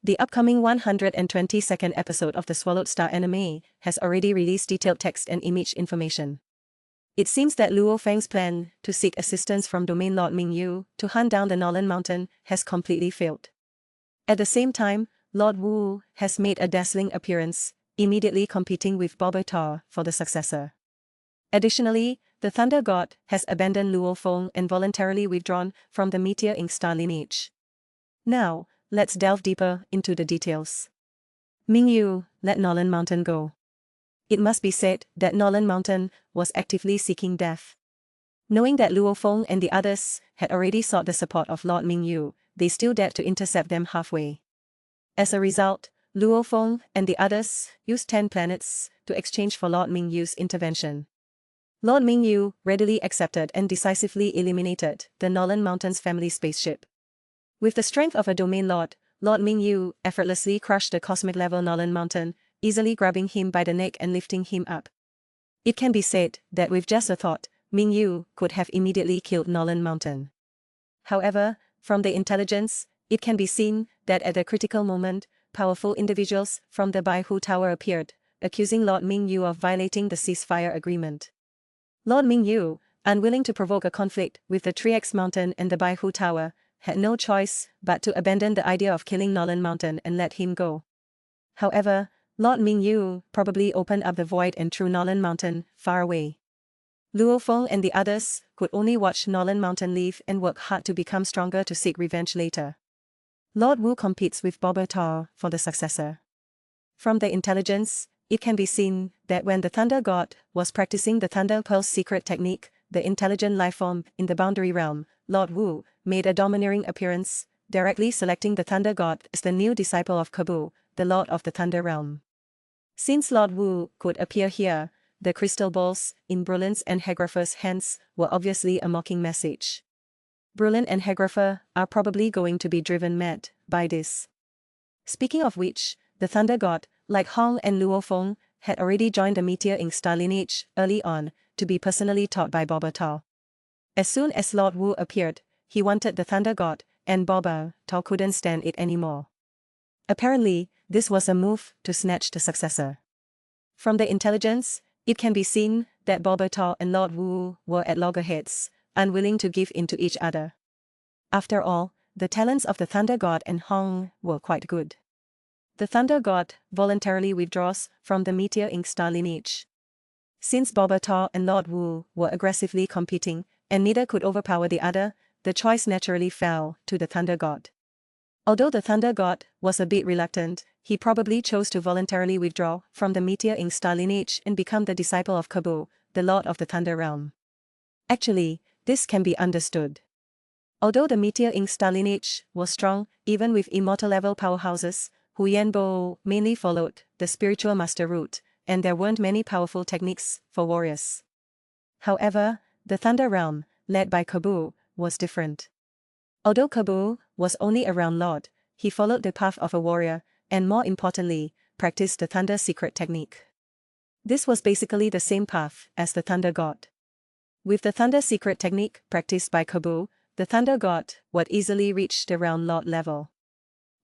The upcoming 122nd episode of the Swallowed Star anime has already released detailed text and image information. It seems that Luo Fang's plan to seek assistance from Domain Lord Mingyu to hunt down the Nan Mountain has completely failed. At the same time, Lord Wu has made a dazzling appearance, immediately competing with Bobotar for the Successor. Additionally, the Thunder God has abandoned Luo Feng and voluntarily withdrawn from the Meteor Ink Star lineage. Now, let's delve deeper into the details. Mingyu let Nan Mountain go. It must be said that Nan Mountain was actively seeking death. Knowing that Luo Feng and the others had already sought the support of Lord Mingyu, they still dared to intercept them halfway. As a result, Luo Feng and the others used 10 planets to exchange for Lord Mingyu's intervention. Lord Mingyu readily accepted and decisively eliminated the Nan Mountain's family spaceship. With the strength of a Domain Lord, Lord Mingyu effortlessly crushed the cosmic-level Nan Mountain, easily grabbing him by the neck and lifting him up. It can be said that with just a thought, Mingyu could have immediately killed Nan Mountain. However, from the intelligence, it can be seen that at the critical moment, powerful individuals from the Baihu Tower appeared, accusing Lord Mingyu of violating the ceasefire agreement. Lord Mingyu, unwilling to provoke a conflict with the 3X Mountain and the Baihu Tower, had no choice but to abandon the idea of killing Nan Mountain and let him go. However, Lord Mingyu probably opened up the void and threw Nan Mountain far away. Luo Feng and the others could only watch Nan Mountain leave and work hard to become stronger to seek revenge later. Lord Wu competes with Bobotar for the Successor. From the intelligence, it can be seen that when the Thunder God was practicing the Thunder Pearl's secret technique, the intelligent lifeform in the Boundary Realm, Lord Wu, made a domineering appearance, directly selecting the Thunder God as the new disciple of Kabu, the Lord of the Thunder Realm. Since Lord Wu could appear here, the crystal balls in Brulin and Hagrapher's hands were obviously a mocking message. Brulin and Hagrapher are probably going to be driven mad by this. Speaking of which, the Thunder God, like Hong and Luo Feng, had already joined the Meteor Ink Star lineage early on, to be personally taught by Bobotar. As soon as Lord Wu appeared, he wanted the Thunder God, and Bobotar couldn't stand it anymore. Apparently, this was a move to snatch the Successor. From the intelligence, it can be seen that Bobotar and Lord Wu were at loggerheads, unwilling to give in to each other. After all, the talents of the Thunder God and Hong were quite good. The Thunder God voluntarily withdraws from the Meteor Ink Star lineage. Since Bobotar and Lord Wu were aggressively competing, and neither could overpower the other, the choice naturally fell to the Thunder God. Although the Thunder God was a bit reluctant, he probably chose to voluntarily withdraw from the Meteor Ink Star lineage and become the disciple of Kabu, the Lord of the Thunder Realm. Actually, this can be understood. Although the Meteor Ink Star lineage was strong, even with immortal-level powerhouses, Hu Yanbo mainly followed the spiritual master route, and there weren't many powerful techniques for warriors. However, the Thunder Realm, led by Kabu, was different. Although Kabu was only a realm lord, he followed the path of a warrior, and more importantly, practiced the Thunder secret technique. This was basically the same path as the Thunder God. With the Thunder secret technique practiced by Kabu, the Thunder God would easily reach the realm lord level.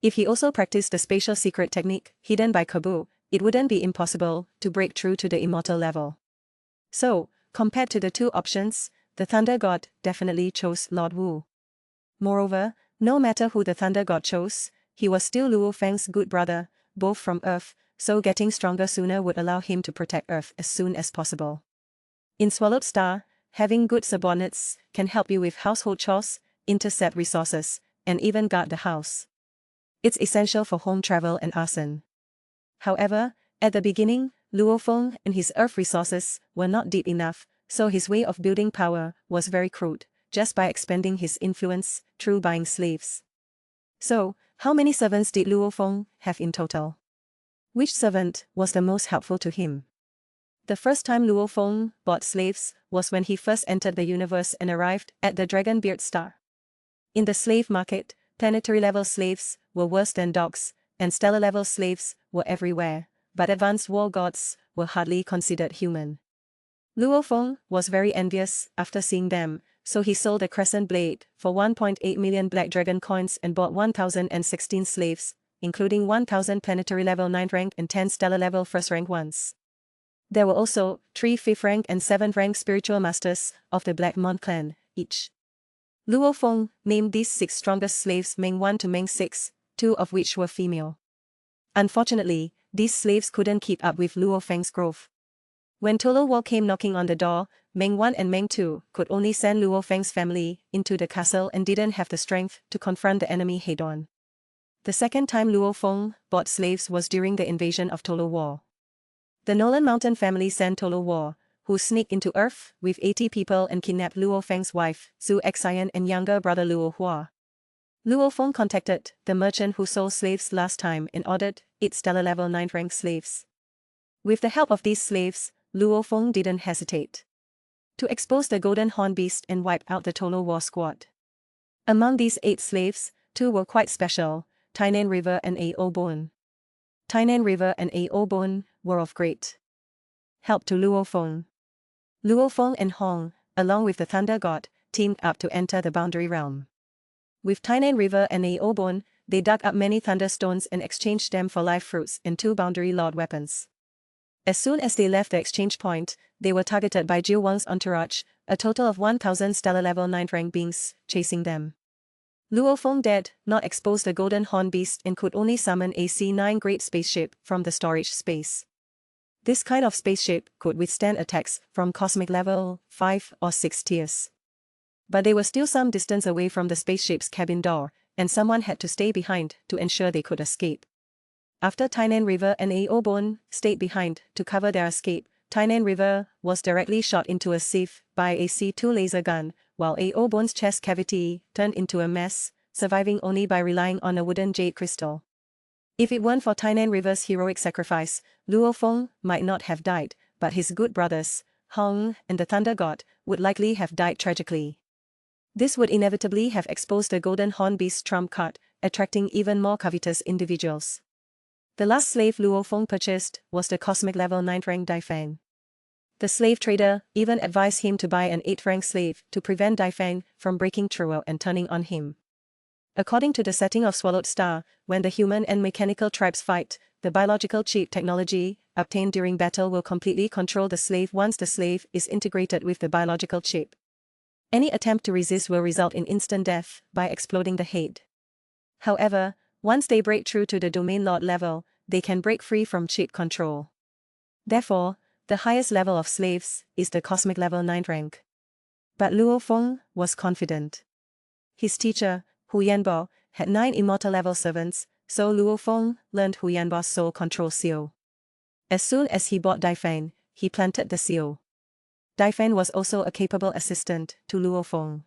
If he also practiced the spatial secret technique hidden by Kabu, it wouldn't be impossible to break through to the immortal level. So, compared to the two options, the Thunder God definitely chose Lord Wu. Moreover, no matter who the Thunder God chose, he was still Luo Fang's good brother, both from Earth, so getting stronger sooner would allow him to protect Earth as soon as possible. In Swallowed Star, having good subordinates can help you with household chores, intercept resources, and even guard the house. It's essential for home travel and arson. However, at the beginning, Luo Feng and his Earth resources were not deep enough, so his way of building power was very crude, just by expanding his influence through buying slaves. So, how many servants did Luo Feng have in total? Which servant was the most helpful to him? The first time Luo Feng bought slaves was when he first entered the universe and arrived at the Dragonbeard Star. In the slave market, planetary-level slaves were worse than dogs, and stellar-level slaves were everywhere, but advanced war gods were hardly considered human. Luo Feng was very envious after seeing them, so he sold a crescent blade for 1.8 million black dragon coins and bought 1,016 slaves, including 1,000 planetary level 9 rank and 10 stellar level 1st rank ones. There were also 3 5th rank and 7th rank spiritual masters of the Black Mon clan, each. Luo Feng named these 6 strongest slaves Meng 1 to Meng 6, 2 of which were female. Unfortunately, these slaves couldn't keep up with Luo Feng's growth. When Tolo War came knocking on the door, Meng 1 and Meng 2 could only send Luo Feng's family into the castle and didn't have the strength to confront the enemy head-on. The second time Luo Feng bought slaves was during the invasion of Tolo War. The Nan Mountain family sent Tolo War, who sneaked into Earth with 80 people and kidnapped Luo Feng's wife, Zhu Xian, and younger brother Luo Hua. Luo Feng contacted the merchant who sold slaves last time and ordered 8 stellar level 9 rank slaves. With the help of these slaves, Luo Feng didn't hesitate to expose the Golden Horn Beast and wipe out the Tolo War squad. Among these 8 slaves, 2 were quite special, Tainan River and A.O. Bone. Tainan River and A.O. Bone were of great help to Luo Feng. Luo Feng and Hong, along with the Thunder God, teamed up to enter the Boundary Realm. With Tainan River and A.O. Bone, they dug up many thunderstones and exchanged them for life fruits and 2 Boundary Lord weapons. As soon as they left the exchange point, they were targeted by Jiu Wang's entourage, a total of 1,000 stellar level 9 rank beings, chasing them. Luo Feng dared not expose the Golden Horn Beast and could only summon a C9 great spaceship from the storage space. This kind of spaceship could withstand attacks from cosmic level 5 or 6 tiers. But they were still some distance away from the spaceship's cabin door, and someone had to stay behind to ensure they could escape. After Tainan River and A.O. Bone stayed behind to cover their escape, Tainan River was directly shot into a sieve by a C2 laser gun, while A.O. Bone's chest cavity turned into a mess, surviving only by relying on a wooden jade crystal. If it weren't for Tainan River's heroic sacrifice, Luo Feng might not have died, but his good brothers, Hong and the Thunder God, would likely have died tragically. This would inevitably have exposed the Golden Horn Beast's trump card, attracting even more covetous individuals. The last slave Luo Feng purchased was the cosmic level 9 rank Fang. The slave trader even advised him to buy an 8 rank slave to prevent Fang from breaking through and turning on him. According to the setting of Swallowed Star, when the human and mechanical tribes fight, the biological chip technology obtained during battle will completely control the slave once the slave is integrated with the biological chip. Any attempt to resist will result in instant death by exploding the head. However, once they break through to the Domain Lord level, they can break free from chip control. Therefore, the highest level of slaves is the cosmic level 9 rank. But Luo Feng was confident. His teacher, Hu Yanbo, had 9 immortal level servants, so Luo Feng learned Hu Yanbo's soul control seal. As soon as he bought Fang, he planted the seal. Fang was also a capable assistant to Luo Feng.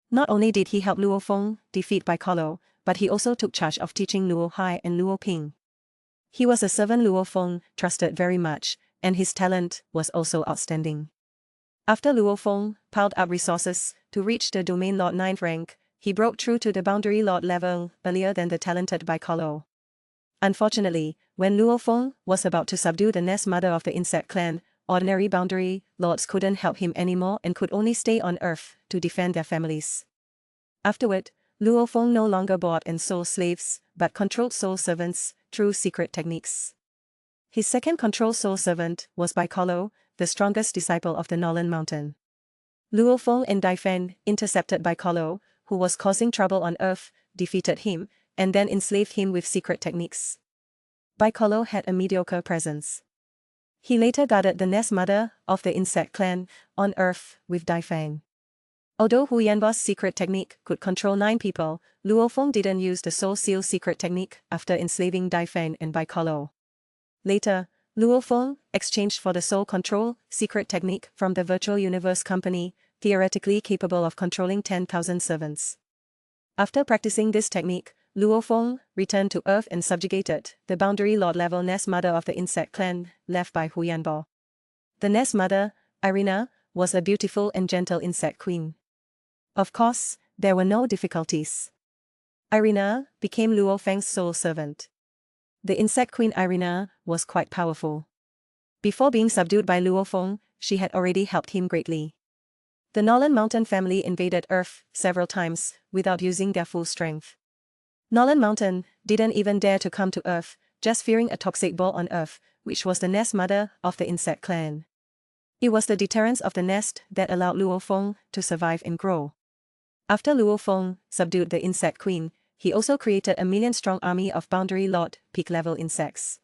Not only did he help Luo Feng defeat Baikolo, but he also took charge of teaching Luo Hai and Luo Ping. He was a servant Luo Feng trusted very much, and his talent was also outstanding. After Luo Feng piled up resources to reach the Domain Lord 9th rank, he broke through to the Boundary Lord level earlier than the talented Baikolo. Unfortunately, when Luo Feng was about to subdue the nest mother of the insect clan, ordinary Boundary Lords couldn't help him anymore and could only stay on Earth to defend their families. Afterward, Luo Feng no longer bought and sold slaves, but controlled soul servants through secret techniques. His second control soul servant was Baikolo, the strongest disciple of the Nan Mountain. Luo Feng and Fang intercepted Baikolo, who was causing trouble on Earth, defeated him, and then enslaved him with secret techniques. Baikolo had a mediocre presence. He later guarded the nest mother of the insect clan on Earth with Fang. Although Hu Yanbo's secret technique could control 9 people, Luo Feng didn't use the soul seal secret technique after enslaving Fang and Baikolo. Later, Luo Feng exchanged for the soul control secret technique from the Virtual Universe Company, theoretically capable of controlling 10,000 servants. After practicing this technique, Luo Feng returned to Earth and subjugated the Boundary Lord level nest mother of the insect clan, left by Hu Yanbo. The nest mother, Irina, was a beautiful and gentle insect queen. Of course, there were no difficulties. Irina became Luo Feng's soul servant. The insect queen Irina was quite powerful. Before being subdued by Luo Feng, she had already helped him greatly. The Nan Mountain family invaded Earth several times without using their full strength. Nan Mountain didn't even dare to come to Earth, just fearing a toxic ball on Earth, which was the nest mother of the insect clan. It was the deterrence of the nest that allowed Luo Feng to survive and grow. After Luo Feng subdued the insect queen, he also created a million-strong army of Boundary Lord peak-level insects.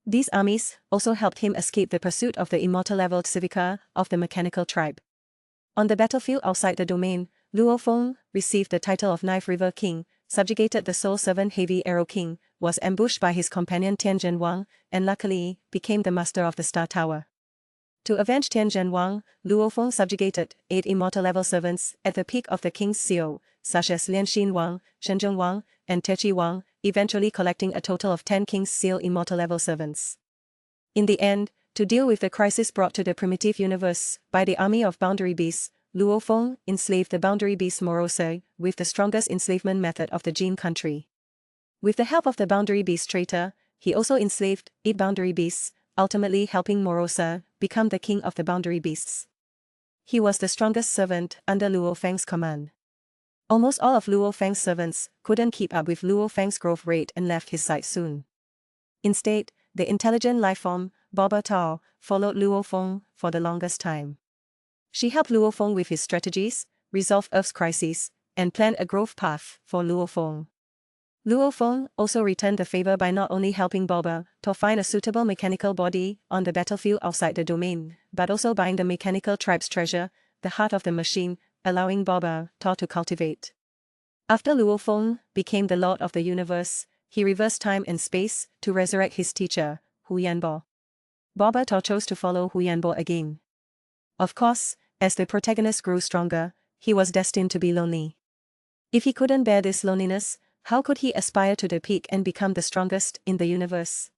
These armies also helped him escape the pursuit of the immortal-leveled Civica of the mechanical tribe. On the battlefield outside the domain, Luo Feng received the title of Knife River King, subjugated the Soul Servant Heavy Arrow King, was ambushed by his companion Tianzhen Wang, and luckily became the master of the Star Tower. To avenge Tianzhen Wang, Luo Feng subjugated 8 immortal-level servants at the peak of the king's seal, such as Lianxin Wang, Shenzhong Wang, and Techi Wang, eventually collecting a total of 10 king's seal immortal-level servants. In the end, to deal with the crisis brought to the primitive universe by the army of boundary beasts, Luo Feng enslaved the boundary beast Morose with the strongest enslavement method of the Jin country. With the help of the boundary beast traitor, he also enslaved 8 boundary beasts, ultimately helping Morose become the king of the boundary beasts. He was the strongest servant under Luo Feng's command. Almost all of Luo Feng's servants couldn't keep up with Luo Feng's growth rate and left his side soon. Instead, the intelligent lifeform, Boba Tao, followed Luo Feng for the longest time. She helped Luo Feng with his strategies, resolve Earth's crises, and plan a growth path for Luo Feng. Luo Feng also returned the favor by not only helping Boba to find a suitable mechanical body on the battlefield outside the domain, but also buying the mechanical tribe's treasure, the heart of the machine, allowing Boba to cultivate. After Luo Feng became the Lord of the Universe, he reversed time and space to resurrect his teacher, Hu Yanbo. Boba chose to follow Hu Yanbo again. Of course, as the protagonist grew stronger, he was destined to be lonely. If he couldn't bear this loneliness, how could he aspire to the peak and become the strongest in the universe?